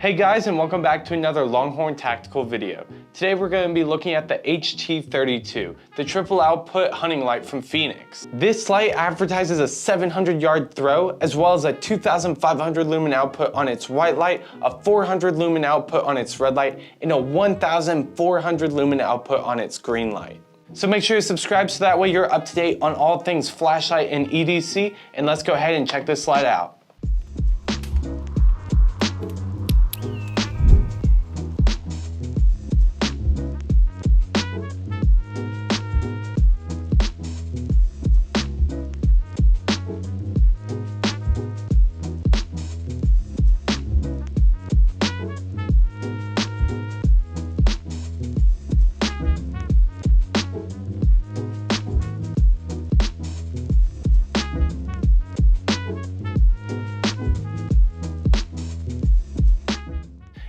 Hey guys, and welcome back to another Longhorn tactical video. Today we're going to be looking at the HT32, the triple output hunting light from Fenix. This light advertises a 700-yard throw, as well as a 2,500 lumen output on its white light, a 400 lumen output on its red light, and a 1,400 lumen output on its green light. So make sure to subscribe so that way you're up to date on all things flashlight and EDC, and let's go ahead and check this light out.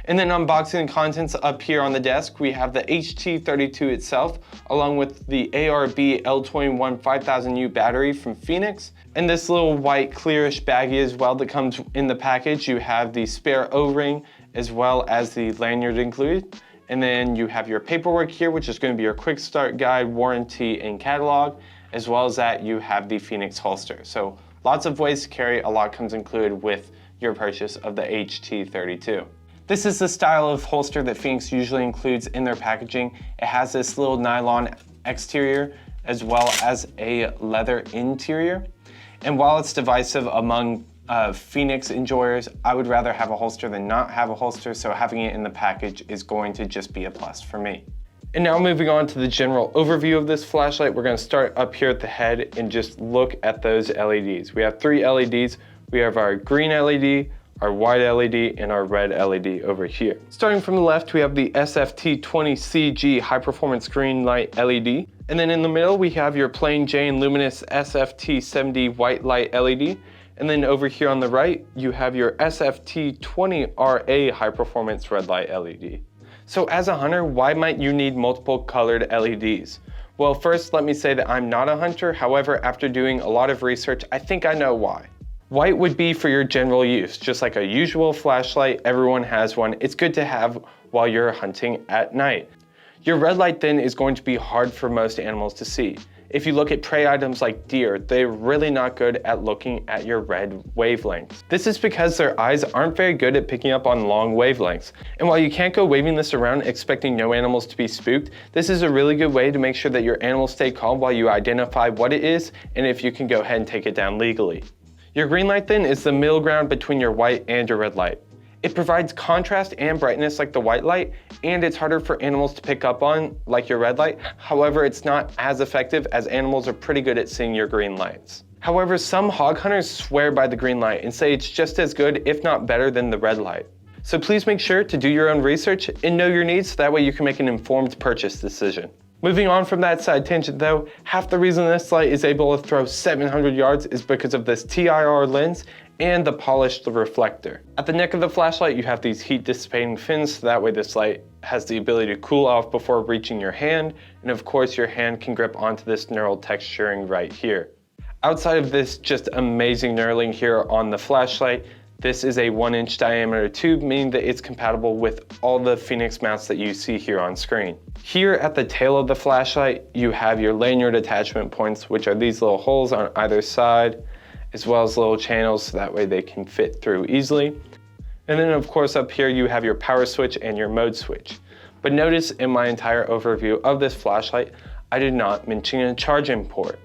And then unboxing the contents up here on the desk, we have the HT32 itself, along with the ARB L21 5000U battery from Fenix, and this little white clearish baggie as well that comes in the package. You have the spare O-ring as well as the lanyard included. And then you have your paperwork here, which is going to be your quick start guide, warranty, and catalog, as well as that you have the Fenix holster. So lots of ways to carry, a lot comes included with your purchase of the HT32. This is the style of holster that Fenix usually includes in their packaging. It has this little nylon exterior as well as a leather interior. And while it's divisive among Fenix enjoyers, I would rather have a holster than not have a holster, so having it in the package is going to just be a plus for me. And now moving on to the general overview of this flashlight, we're going to start up here at the head and just look at those LEDs. We have three LEDs. We have our green LED, our white LED, and our red LED over here. Starting from the left, we have the SFT20CG high performance green light LED. And then in the middle, we have your plain Jane luminous SFT70 white light LED. And then over here on the right, you have your SFT20RA high performance red light LED. So as a hunter, why might you need multiple colored LEDs? Well, first, let me say that I'm not a hunter. However, after doing a lot of research, I think I know why. White would be for your general use, just like a usual flashlight, everyone has one. It's good to have while you're hunting at night. Your red light then is going to be hard for most animals to see. If you look at prey items like deer, they're really not good at looking at your red wavelengths. This is because their eyes aren't very good at picking up on long wavelengths. And while you can't go waving this around expecting no animals to be spooked, this is a really good way to make sure that your animals stay calm while you identify what it is and if you can go ahead and take it down legally. Your green light then is the middle ground between your white and your red light. It provides contrast and brightness like the white light, and it's harder for animals to pick up on like your red light. However, it's not as effective as animals are pretty good at seeing your green lights. However, some hog hunters swear by the green light and say it's just as good, if not better, than the red light. So please make sure to do your own research and know your needs so that way you can make an informed purchase decision. Moving on from that side tangent though, half the reason this light is able to throw 700 yards is because of this TIR lens and the polished reflector. At the neck of the flashlight, you have these heat dissipating fins, so that way this light has the ability to cool off before reaching your hand, and of course your hand can grip onto this knurled texturing right here. Outside of this just amazing knurling here on the flashlight, this is a 1-inch diameter tube, meaning that it's compatible with all the Fenix mounts that you see here on screen. Here at the tail of the flashlight, you have your lanyard attachment points, which are these little holes on either side, as well as little channels, so that way they can fit through easily. And then of course up here you have your power switch and your mode switch. But notice in my entire overview of this flashlight, I did not mention a charging port.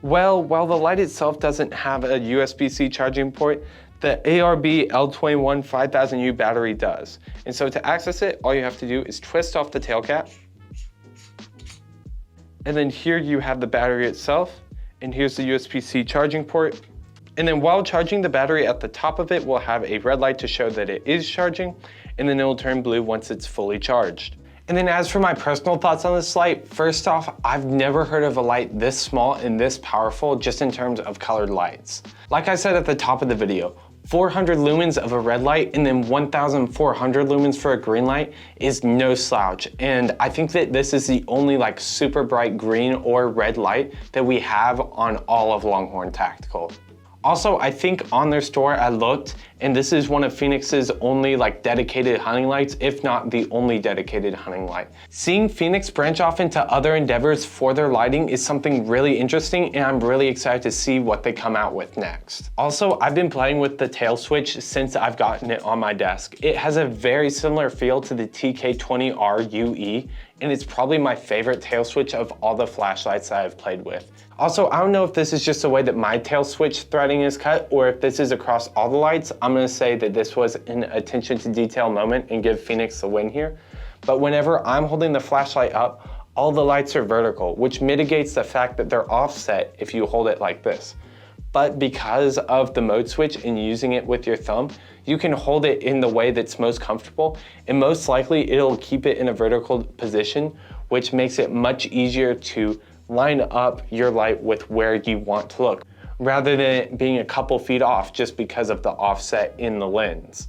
Well, while the light itself doesn't have a USB-C charging port, the ARB L21 5000U battery does. And so to access it, all you have to do is twist off the tail cap. And then here you have the battery itself, and here's the USB-C charging port. And then while charging, the battery at the top of it will have a red light to show that it is charging, and then it will turn blue once it's fully charged. And then as for my personal thoughts on this light, first off, I've never heard of a light this small and this powerful just in terms of colored lights. Like I said at the top of the video, 400 lumens of a red light and then 1,400 lumens for a green light is no slouch. And I think that this is the only like super bright green or red light that we have on all of Longhorn Tactical. Also, I think on their store I looked And this is one of Fenix's only like dedicated hunting lights, if not the only dedicated hunting light. Seeing Fenix branch off into other endeavors for their lighting is something really interesting, and I'm really excited to see what they come out with next. Also, I've been playing with the tail switch since I've gotten it on my desk. It has a very similar feel to the TK20R UE, and it's probably my favorite tail switch of all the flashlights that I've played with. Also, I don't know if this is just the way that my tail switch threading is cut or if this is across all the lights. I'm gonna say that this was an attention to detail moment and give Fenix the win here. But whenever I'm holding the flashlight up, all the lights are vertical, which mitigates the fact that they're offset if you hold it like this. But because of the mode switch and using it with your thumb, you can hold it in the way that's most comfortable, and most likely it'll keep it in a vertical position, which makes it much easier to line up your light with where you want to look, rather than it being a couple feet off just because of the offset in the lens.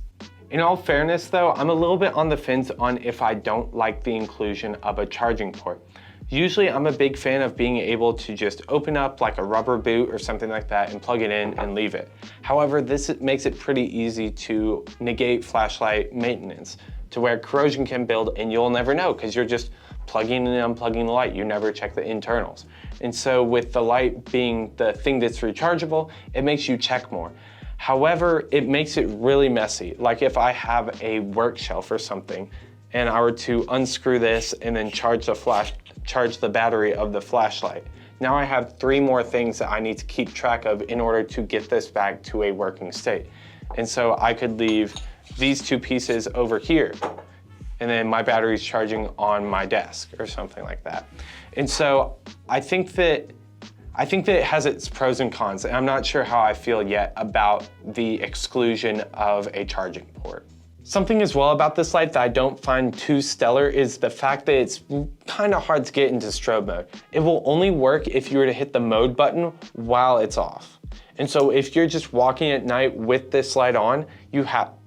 In all fairness though, I'm a little bit on the fence on if I don't like the inclusion of a charging port. Usually I'm a big fan of being able to just open up like a rubber boot or something like that and plug it in and leave it. However, this makes it pretty easy to negate flashlight maintenance to where corrosion can build and you'll never know because you're just plugging and unplugging the light. You never check the internals. And so with the light being the thing that's rechargeable, it makes you check more. However, it makes it really messy. Like if I have a work shelf or something and I were to unscrew this and then charge the battery of the flashlight. Now I have 3 more things that I need to keep track of in order to get this back to a working state. And so I could leave these 2 pieces over here and then my battery's charging on my desk or something like that. And so I think that it has its pros and cons, and I'm not sure how I feel yet about the exclusion of a charging port. Something as well about this light that I don't find too stellar is the fact that it's kind of hard to get into strobe mode. It will only work if you were to hit the mode button while it's off. And so if you're just walking at night with this light on,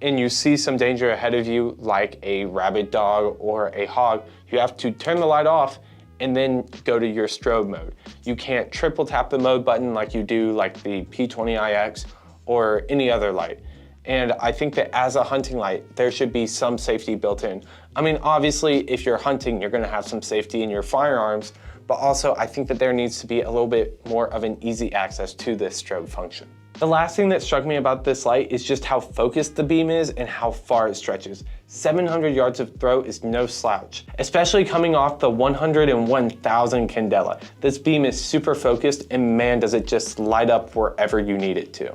and you see some danger ahead of you, like a rabid dog or a hog, you have to turn the light off and then go to your strobe mode. You can't triple tap the mode button like you do like the P20iX or any other light. And I think that as a hunting light, there should be some safety built in. I mean, obviously, if you're hunting, you're gonna have some safety in your firearms, but also I think that there needs to be a little bit more of an easy access to this strobe function. The last thing that struck me about this light is just how focused the beam is and how far it stretches. 700 yards of throw is no slouch, especially coming off the 101,000 candela. This beam is super focused and man, does it just light up wherever you need it to.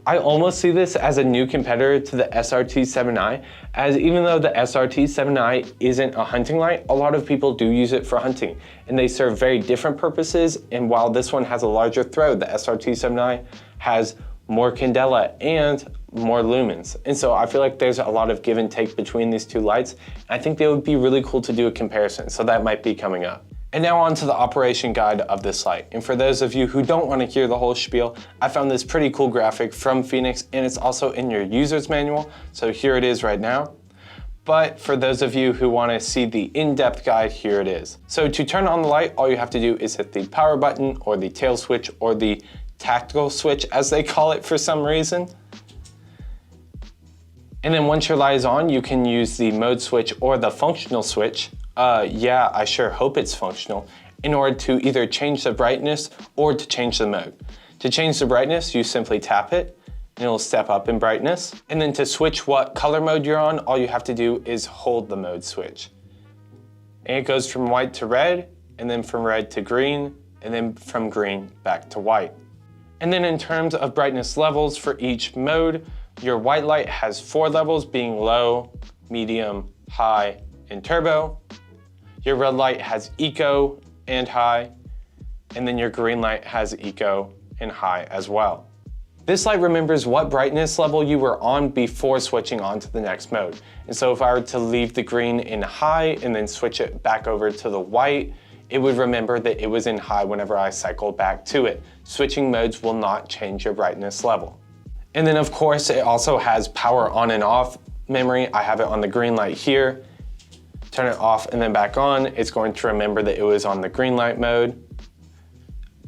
I almost see this as a new competitor to the SRT-7i, as even though the SRT-7i isn't a hunting light, a lot of people do use it for hunting, and they serve very different purposes, and while this one has a larger throw, the SRT-7i has more candela and more lumens. And so I feel like there's a lot of give and take between these 2 lights. I think they would be really cool to do a comparison, so that might be coming up. And now on to the operation guide of this light. And for those of you who don't want to hear the whole spiel, I found this pretty cool graphic from Fenix, and it's also in your user's manual. So here it is right now. But for those of you who want to see the in-depth guide, here it is. So to turn on the light, all you have to do is hit the power button or the tail switch or the tactical switch as they call it for some reason. And then once your light is on, you can use the mode switch or the functional switch. Yeah, I sure hope it's functional, in order to either change the brightness or to change the mode. To change the brightness, you simply tap it and it'll step up in brightness. And then to switch what color mode you're on, all you have to do is hold the mode switch. And it goes from white to red, and then from red to green, and then from green back to white. And then in terms of brightness levels for each mode, your white light has 4 levels, being low, medium, high, and turbo. Your red light has eco and high, and then your green light has eco and high as well. This light remembers what brightness level you were on before switching on to the next mode. And so if I were to leave the green in high and then switch it back over to the white, it would remember that it was in high whenever I cycled back to it. Switching modes will not change your brightness level. And then of course, it also has power on and off memory. I have it on the green light here. Turn it off and then back on. It's going to remember that it was on the green light mode.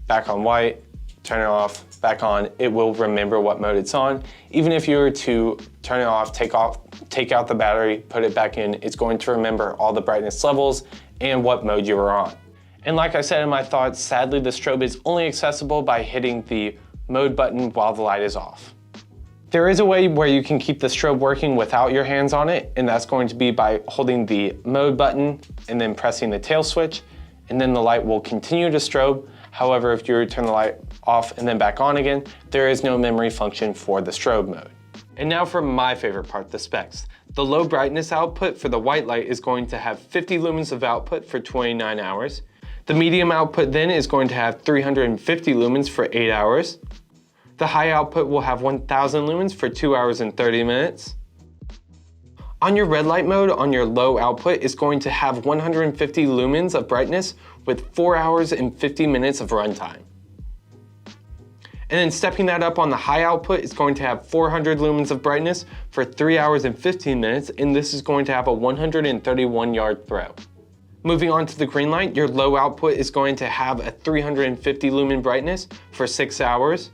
Back on white, turn it off, back on, it will remember what mode it's on. Even if you were to turn it off, take out the battery, put it back in, it's going to remember all the brightness levels and what mode you were on. And like I said in my thoughts, sadly the strobe is only accessible by hitting the mode button while the light is off. There is a way where you can keep the strobe working without your hands on it, and that's going to be by holding the mode button and then pressing the tail switch, and then the light will continue to strobe. However, if you turn the light off and then back on again, there is no memory function for the strobe mode. And now for my favorite part, the specs. The low brightness output for the white light is going to have 50 lumens of output for 29 hours. The medium output then is going to have 350 lumens for 8 hours. The high output will have 1000 lumens for 2 hours and 30 minutes. On your red light mode, on your low output, is going to have 150 lumens of brightness with 4 hours and 50 minutes of runtime. And then stepping that up on the high output is going to have 400 lumens of brightness for 3 hours and 15 minutes, and this is going to have a 131 yard throw. Moving on to the green light, your low output is going to have a 350 lumen brightness for 6 hours.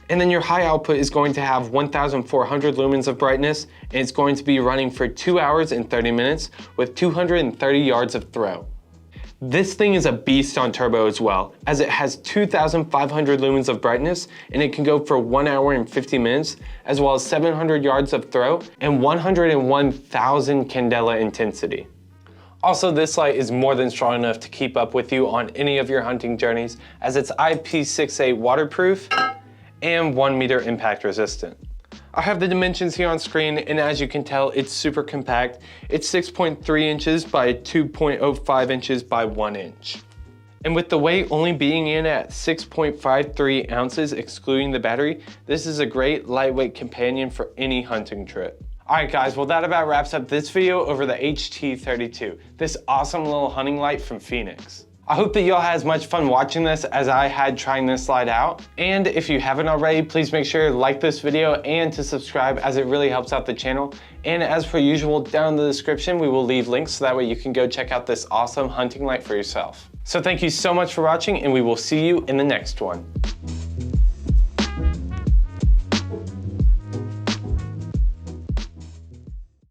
And then your high output is going to have 1400 lumens of brightness, and it's going to be running for 2 hours and 30 minutes with 230 yards of throw. This thing is a beast on turbo as well, as it has 2500 lumens of brightness, and it can go for 1 hour and 50 minutes, as well as 700 yards of throw and 101,000 candela intensity. Also, this light is more than strong enough to keep up with you on any of your hunting journeys, as it's IP68 waterproof and 1 meter impact resistant. I have the dimensions here on screen, and as you can tell, it's super compact. It's 6.3 inches by 2.05 inches by 1 inch. And with the weight only being in at 6.53 ounces, excluding the battery, this is a great lightweight companion for any hunting trip. Alright guys, well that about wraps up this video over the HT32, this awesome little hunting light from Fenix. I hope that y'all had as much fun watching this as I had trying this light out. And if you haven't already, please make sure to like this video and to subscribe, as it really helps out the channel. And as per usual, down in the description, we will leave links so that way you can go check out this awesome hunting light for yourself. So thank you so much for watching, and we will see you in the next one.